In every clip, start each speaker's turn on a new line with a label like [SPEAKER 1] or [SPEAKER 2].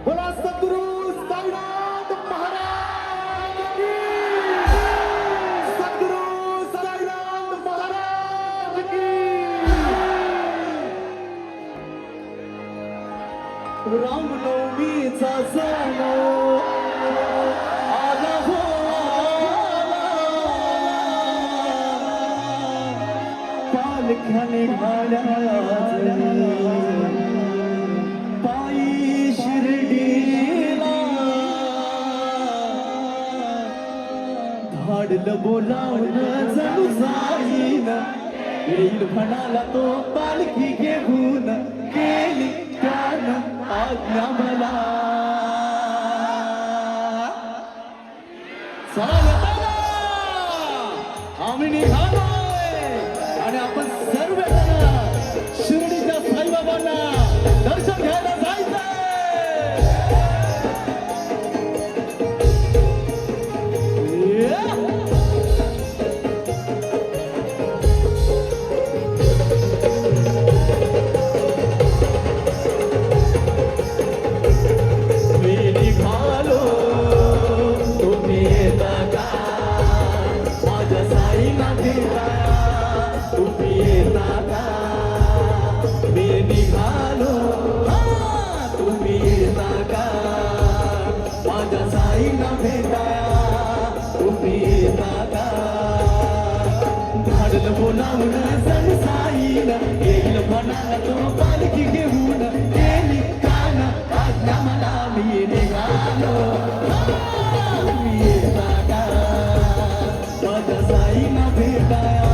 [SPEAKER 1] बोला सद्गुरु साईनाथ महाराज की, सद्गुरु साईनाथ महाराज की। रामनवमीचा सण आला हो पालख्याने भाड्या पायी शिर्डीला धाडलं बोलावणं जणू साईन येईल म्हणाला तो पालखी घेऊन केली त्यानं आज्ञा मला आम्ही निघालोय आणि आपण सर्व शिर्डीच्या साईबाबांना दर्शन घ्यायला जायचंय। बोलावणं जण साईन येईल म्हणाला तो पालखी घेऊन गेली कान आज्ञा मला मी निघालो मी येता का माझ्या साईना भेटाया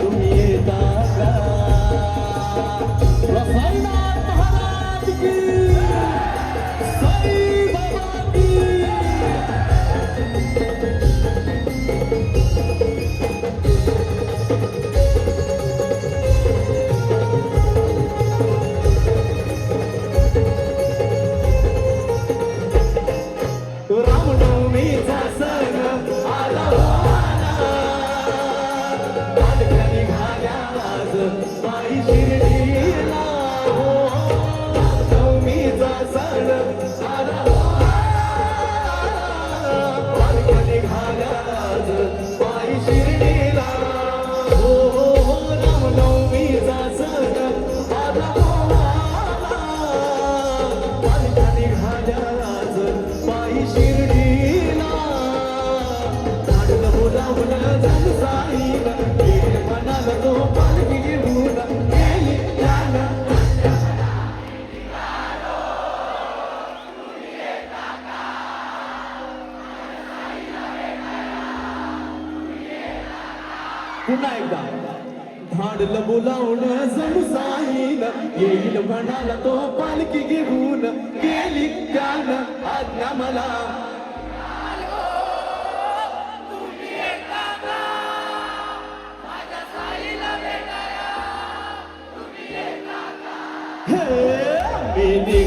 [SPEAKER 1] तुम्ही येता का। साईनाथ महाराज की, साई बाबा की। रामनवमीचा सण आला पालख्याने घाल्या आज पायी शिर्डीला रामनवमीचा सण आला पालख्याने घाल्या आज पायी शिर्डीला रामनवमीचा सण आला पालख्याने घाल्या आज पायी शिर्डीला धाडलं बोलावणं जण साईन येईल म्हणाला तो पालखी घेऊन गेली त्यानं पुन्हा एकदा धाडलं बोलावणं जणू साईन येईल म्हणाला तो पालखी घेऊन गेली त्यानं आज्ञा मला मी